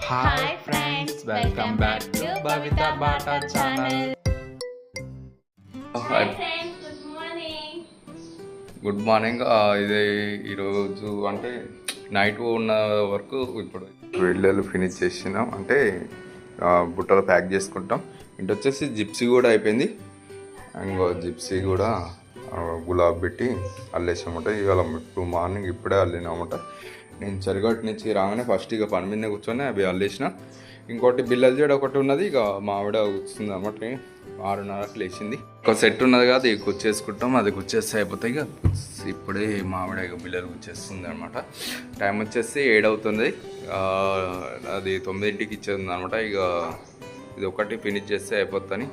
Hi friends, welcome back to Bhavita Bata channel. Hi Friends, good morning. Good morning. ఇది ఈరోజు అంటే night ఉన్న వరకు ఇప్పుడు వీళ్ళలు ఫినిష్ చేసినాం. అంటే బుట్టలో ప్యాక్ చేసుకుంటాం. ఇంటి వచ్చేసి జిప్సీ కూడా అయిపోయింది. ఇంకో జిప్సీ కూడా గులాబ్ పెట్టి అల్లేసామట. ఇవాళ ఇప్పుడు మార్నింగ్ ఇప్పుడే అల్లినామట. నేను చెరగట్టు నుంచి రాగానే ఫస్ట్ ఇక పని మీద కూర్చొని అవి అల్లేసిన. ఇంకోటి బిల్లలు చేయడం ఒకటి ఉన్నది. ఇక మా ఆవిడ కూర్చుంది అన్నమాట. 6:30కి లేచింది. ఒక సెట్ ఉన్నది కదా, ఇక కుచ్చేసుకుంటాం. అది కుచ్చేస్తే అయిపోతాయి. ఇక ఇప్పుడే మా ఆవిడ ఇక బిల్లలు కుచ్చేస్తుంది అనమాట. టైం వచ్చేసి 7 అవుతుంది. అది 9ంటికి ఇచ్చేది అనమాట. ఇక ఇది ఒకటి ఫినిష్ చేస్తే అయిపోతుంది.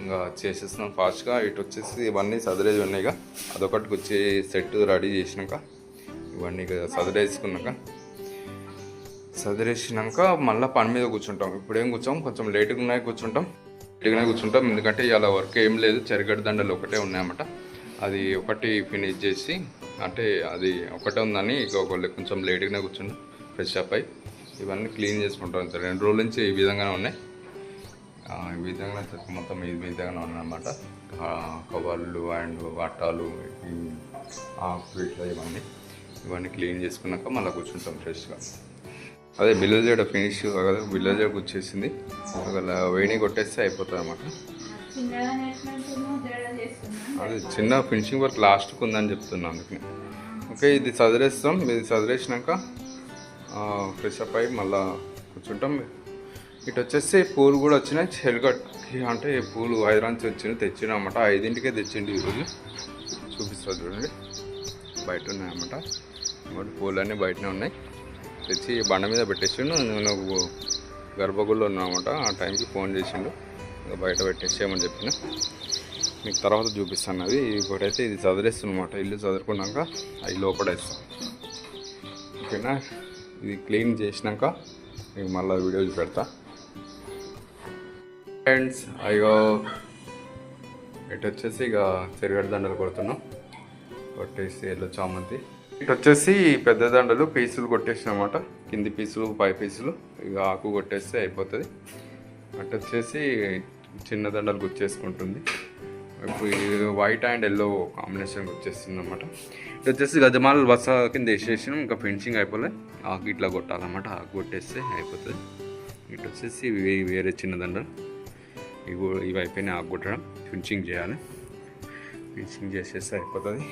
ఇంకా చేసేస్తున్నాం ఫాస్ట్గా. ఇటు వచ్చేసి ఇవన్నీ సదిరేజ్ ఉన్నాయి. ఇక అదొకటి కుచ్చి సెట్ రెడీ చేసినాక ఇవన్నీ సదిరేసినాక మళ్ళీ పని మీద కూర్చుంటాం. ఇప్పుడు ఏం కూర్చోం, కొంచెం లేటుగా కూర్చుంటాం. ఎందుకంటే ఇలా వర్క్ ఏం లేదు. చెరగడ్డ దండలు ఒకటే ఉన్నాయన్నమాట. అది ఒకటి ఫినిష్ చేసి, అంటే అది ఒకటే ఉందని ఇక కొంచెం లేటుగానే కూర్చుంటాం. ఫ్రెష్ అప్ అయ్యి ఇవన్నీ క్లీన్ చేసుకుంటాం. 2 రోజుల నుంచి ఈ విధంగానే ఉన్నాయి. ఈ విధంగా మొత్తం ఈ విధంగానే ఉన్నాయన్నమాట. కవర్లు అండ్ అట్టాలు, ఆకు ఇట్లా ఇవన్నీ క్లీన్ చేసుకున్నాక మళ్ళీ కూర్చుంటాం ఫ్రెష్గా. అదే బిల్లలు చేయడం ఫినిష్ కదా, బిల్లలు చేయడం వచ్చేసింది. అలా వేణి కొట్టేస్తే అయిపోతుంది అన్నమాట. అది చిన్న ఫినిషింగ్ వర్క్ లాస్ట్కి ఉందని చెప్తున్నాను, అందుకని. ఓకే, ఇది సదిరేస్తాం. ఇది సదిరేసినాక ఫ్రెష్ అప్ అయ్యి మళ్ళీ కూర్చుంటాం. ఇటు వచ్చేసి పూలు కూడా వచ్చినాయి. చెరుగట్టుకి అంటే పూలు హైదరాబాద్ వచ్చినాయి, తెచ్చినా అన్నమాట. 5ంటికే తెచ్చిండి ఈరోజు. చూపిస్తుంది చూడండి, బయట ఉన్నాయన్నమాట. పూలన్నీ బయటనే ఉన్నాయి. తెచ్చి బండ మీద పెట్టేసిండు. నేను గర్భగుడిలో ఉన్నామన్నమాట. ఆ టైంకి ఫోన్ చేసిండు, ఇంకా బయట పెట్టేసేయమని చెప్పిన. మీకు తర్వాత చూపిస్తాను. అది ఇప్పుడైతే ఇది చదిరేస్తున్నమాట. ఇల్లు చదువుకున్నాక అవి లోపడేస్తాం. ఓకేనా, ఇది క్లీన్ చేసినాక మీకు మళ్ళీ వీడియోస్ పెడతా ఫ్రెండ్స్. అయ్యో, ఇటు వచ్చేసి ఇక చెరుగడ్డ దండలు కొడుతున్నాం. కొట్టేసి ఎల్లో చామంతి. ఇటు వచ్చేసి పెద్ద దండలు పీసులు కొట్టేసినమాట. కింది పీసులు, పై పీసులు ఇక ఆకు కొట్టేస్తే అయిపోతుంది. అటు వచ్చేసి చిన్న దండలు గుచ్చేసుకుంటుంది. ఇప్పుడు వైట్ అండ్ ఎల్లో కాంబినేషన్ వచ్చేస్తుంది అన్నమాట. ఇటు వచ్చేసి గజమాల బస కింద వేసేసినాం. ఇంకా ఫినిషింగ్ అయిపోలే. ఆకు ఇట్లా కొట్టాలన్నమాట. ఆకు కొట్టేస్తే అయిపోతుంది. ఇటు వచ్చేసి వేరే చిన్న దండలు ఇవి అయిపోయినాయి. ఆకు కొట్టడం ఫినిషింగ్ చేయాలి. ఫినిషింగ్ చేసేస్తే అయిపోతుంది.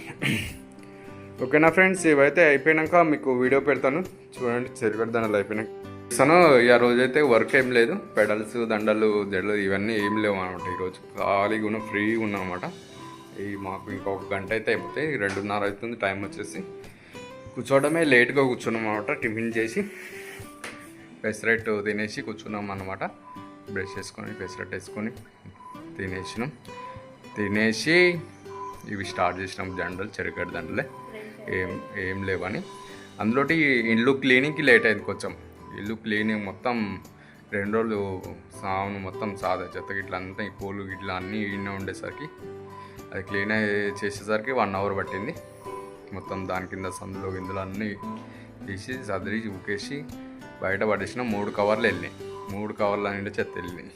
ఓకేనా ఫ్రెండ్స్, ఇవైతే అయిపోయాక మీకు వీడియో పెడతాను చూడండి. చెరుగడ్డ దండలు అయిపోయినాక ఇస్తాను. ఆ రోజైతే వర్క్ ఏం లేదు. పెడల్స్, దండలు, జడలు ఇవన్నీ ఏం లేవు అనమాట. ఈరోజు ఖాళీగా ఉన్నాం, ఫ్రీగా ఉన్నాం అనమాట. మాకు ఇంకొక గంట అయితే అయిపోతాయి. 2:30 అవుతుంది టైం వచ్చేసి. కూర్చోవడమే లేట్గా కూర్చున్నాం అనమాట. టిఫిన్ చేసి పెసరెట్ తినేసి కూర్చున్నాం అన్నమాట. బ్రష్ చేసుకొని పెసరెట్ వేసుకొని తినేసి ఇవి స్టార్ట్ చేసినాం. దండలు, చెరుగడ్డ దండలే, ఏం లేవని. అందులోటి ఇల్లు క్లీనింగ్కి లేట్ అయింది కొంచెం. ఇల్లు క్లీనింగ్ మొత్తం 2 రోజులు సావును మొత్తం సాదా చెత్త గిట్ల అంతా, ఈ పూలు గిట్లా అన్నీ ఈయన ఉండేసరికి అది క్లీన్ చేసేసరికి 1 అవర్ పట్టింది. మొత్తం దాని కింద సందులో గిందులు అన్నీ తీసి సదిరి ఊకేసి బయట పడేసిన. 3 కవర్లు వెళ్ళినాయి. 3 కవర్ల నిండా చెత్త వెళ్ళినాయి.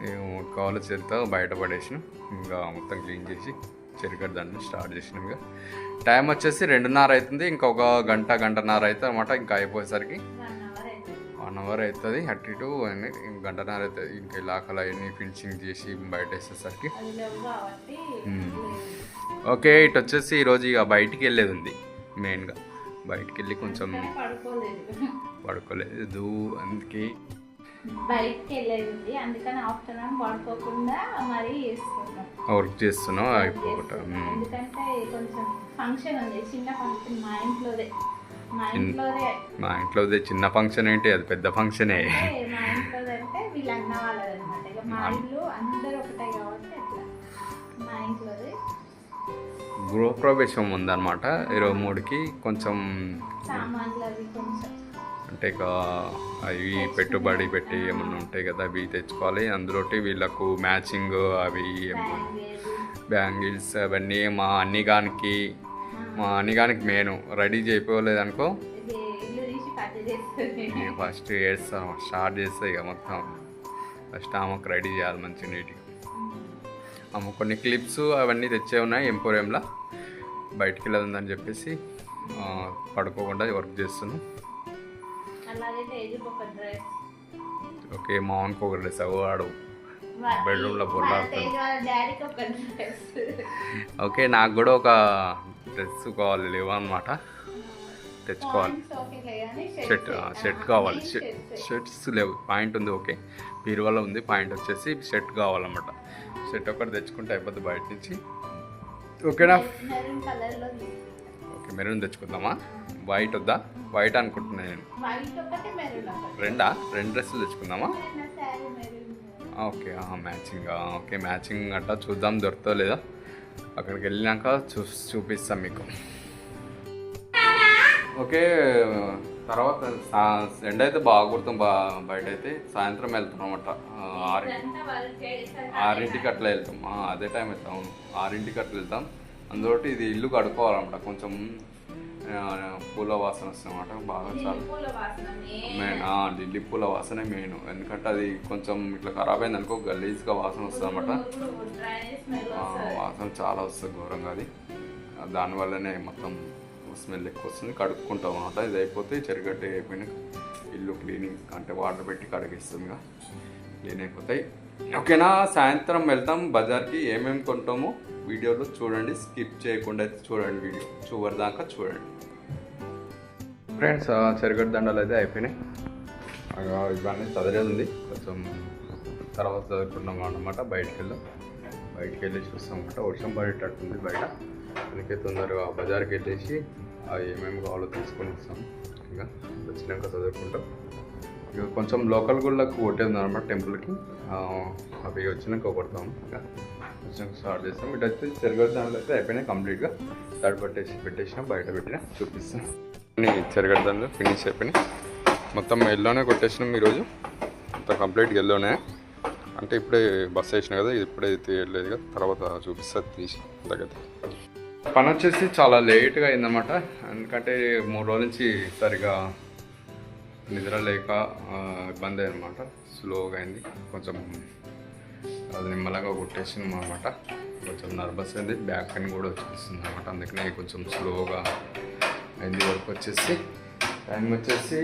3 కవర్ల చెత్త బయట పడేసిన. ఇంకా మొత్తం క్లీన్ చేసి చెరుగడ్డ దండలు స్టార్ట్ చేసినాం. ఇక టైం వచ్చేసి 2:30 అవుతుంది. ఇంకొక గంటన్నర అవుతుంది అనమాట. ఇంకా అయిపోయేసరికి 1 అవర్ అవుతుంది. అటు ఇటు గంటన్నర అవుతుంది. ఇంకా ఇలాకలు అవన్నీ ఫినిషింగ్ చేసి బయట వేసేసరికి. ఓకే, ఇటు వచ్చేసి ఈరోజు ఇక బయటికి వెళ్ళేది ఉంది. మెయిన్గా బయటికి వెళ్ళి కొంచెం పడుకోలేదు, అందుకే బయటికి వెళ్ళేది. అందుకని ఆఫ్టర్నూన్ పడుకోకుండా మరి వర్క్ చేస్తున్నాం అయిపోవటం. ఎందుకంటే కొంచెం ఫంక్షన్ ఉంది, చిన్న ఫంక్షన్ మా ఇంట్లోదే. చిన్న ఫంక్షన్ ఏంటి, అది పెద్ద ఫంక్షనే. మా ఇంట్లోది అంటే వీళ్ళ అన్న వాళ్ళది అనమాట. ఇక మా ఇల్లు అందరూ ఒకటే కాబట్టి అట్లా మా ఇంట్లోది గృహప్రవేశం ఉందన్నమాట 23కి. కొంచెం సామాన్లు అవి కొంచెం అంటే ఇక అవి పెట్టుబడి పెట్టి ఏమన్నా ఉంటాయి కదా, అవి తెచ్చుకోవాలి. అందులోటి వీళ్ళకు మ్యాచింగ్ అవి బ్యాంగిల్స్ అవన్నీ మా అన్నిగానికి మెయిన్ రెడీ చేయలేదనుకో చేస్తుంది. ఫస్ట్ వేస్తాం, స్టార్ట్ చేస్తే ఇక మొత్తం ఫస్ట్ ఆమెకు రెడీ చేయాలి మంచిగా నీట్గా. ఆమె కొన్ని క్లిప్స్ అవన్నీ తెచ్చే ఉన్నాయి ఎంపోరియంలో, బయటికి వెళ్ళదని చెప్పేసి పడుకోకుండా వర్క్ చేస్తున్నాం. అలాగే తేజుకు ఒక డ్రెస్, ఓకే మామూలుకి ఒక డ్రెస్ వాడు బెడ్రూమ్లో తేజు వాళ్ళ డాడీకి ఒక డ్రెస్. ఓకే నాకు కూడా ఒక డ్రెస్ కావాలి, లేవు అనమాట, తెచ్చుకోవాలి. షర్ట్ కావాలి, షర్ట్స్ లేవు, పాయింట్ ఉంది. ఓకే బీరువాలో ఉంది, పాయింట్ వచ్చేసి షర్ట్ కావాలన్నమాట. షర్ట్ ఒకటి తెచ్చుకుంటే అయిపోద్ది బయట నుంచి. ఓకేనా? మెరూన్ కలర్లో ఓకే మెరూన్ తెచ్చుకుందామా? వైట్ వద్దా? వైట్ అనుకుంటున్నాను నేను. వైట్ ఒకటి మెరూన్ ఒకటి. రెండు డ్రెస్సులు తెచ్చుకుందామా? నా sari maroon. Okay matching. Okay matching అట్టా చూద్దాం దొరుకుతో లేదా, అక్కడికి వెళ్ళినాక చూపిస్తాం మీకు. ఓకే తర్వాత ఎండ అయితే బాగా కుడతాం, బయట అయితే సాయంత్రం వెళ్తాం అనమాట. 6ంటికి అట్లా వెళ్తాం, అదే టైం వెళ్తాం. అవును 6ంటికి అట్లా వెళ్తాం. అందులో ఇది ఇల్లు కడుక్కోవాలన్నమాట, కొంచెం పూల వాసన వస్తుంది అన్నమాట బాగా. చాలా మెయిన్ ఢిల్లీ పూల వాసనే మెయిన్, ఎందుకంటే అది కొంచెం ఇట్లా ఖరాబ్ అయింది అనుకో గలీజ్గా వాసన వస్తుంది అన్నమాట. వాసన చాలా వస్తుంది ఘోరంగా, అది దానివల్లనే మొత్తం స్మెల్ ఎక్కువ వస్తుంది. కడుక్కుంటాం అన్నమాట. ఇది అయిపోతే చెరుగడ్డ అయిపోయిన ఇల్లు క్లీనింగ్ అంటే వాటర్ పెట్టి కడిగిస్తుంది, క్లీన్ అయిపోతాయి. ఓకేనా? సాయంత్రం వెళ్తాం బజార్కి, ఏమేమి కొంటామో వీడియోలో చూడండి, స్కిప్ చేయకుండా అయితే చూడండి, వీడియో చివరి దాకా చూడండి. ఫ్రెండ్స్ చెరుగడ్డ దండలు అయితే అయిపోయినాయి, ఇవన్నీ చదివేది ఉంది, కొంచెం తర్వాత చదువుకున్నాం అన్నమాట. బయటికి వెళ్ళి చూస్తాం అన్నమాట. వర్షం పడేటట్టుంది బయట, అందుకే తొందరగా బజార్కి వెళ్ళేసి అవి ఏమేమి కావాలో తీసుకొని వస్తాం. ఇక వచ్చినాక చదువుకుంటాం. ఇక కొంచెం లోకల్ గుళ్ళకు కొట్టేది అనమాట టెంపుల్కి, అవి వచ్చినాక కొడతాం. ఇక వచ్చినాక స్టార్ట్ చేస్తాం. ఇటైతే చెరుగడ్డ దండలు అయితే అయిపోయినాయి కంప్లీట్గా. తడి పెట్టేసిన బయట పెట్టిన చూపిస్తాం. అన్ని చెరుగడ్డ దండలు ఫినిష్ అయిపోయినాయి, మొత్తం ఎల్లోనే కొట్టేసినాం ఈరోజు, మొత్తం కంప్లీట్గా ఎల్లోనే. అంటే ఇప్పుడే బస్ వేసినా కదా, ఇది ఇప్పుడే తీయలేదు కదా, తర్వాత చూపిస్తుంది తీసి దగ్గర. పని వచ్చేసి చాలా లేట్గా అయిందన్నమాట, ఎందుకంటే 3 రోజుల నుంచి సరిగా నిద్ర లేక ఇబ్బంది అయిందన్నమాట. స్లోగా అయింది, కొంచెం అది నిమ్మలంగా కొట్టేసినాం అన్నమాట. కొంచెం నర్వస్ అయింది, బ్యాక్ పెయిన్ కూడా వచ్చేస్తుంది అనమాట, అందుకనే కొంచెం స్లోగా అయింది. వరకు వచ్చేసి టైం వచ్చేసి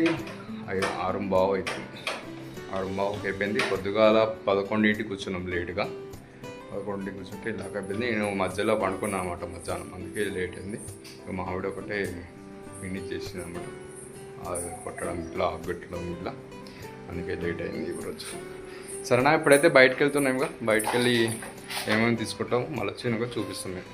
6:15 అవుతుంది. 6:15 అయిపోయింది. పొద్దుగాల 11ంటికి కూర్చున్నాం లేట్గా, 11ంటికి కూర్చుంటే ఇలాగ అయిపోయింది. నేను మధ్యలో పడుకున్నాను అనమాట మధ్యాహ్నం, అందుకే లేట్ అయింది. ఇక మా ఆవిడ ఒకటే ఫినిష్ చేసింది అనమాట, అది కొట్టడం ఇట్లా పెట్టడం ఇట్లా, అందుకే లేట్ అయింది ఈరోజు. సరేనా? ఇప్పుడైతే బయటకు వెళ్తున్నాం, బయటకు వెళ్ళి ఏమేమి తీసుకుంటాం మళ్ళీ వచ్చినాక చూపిస్తాం మేము.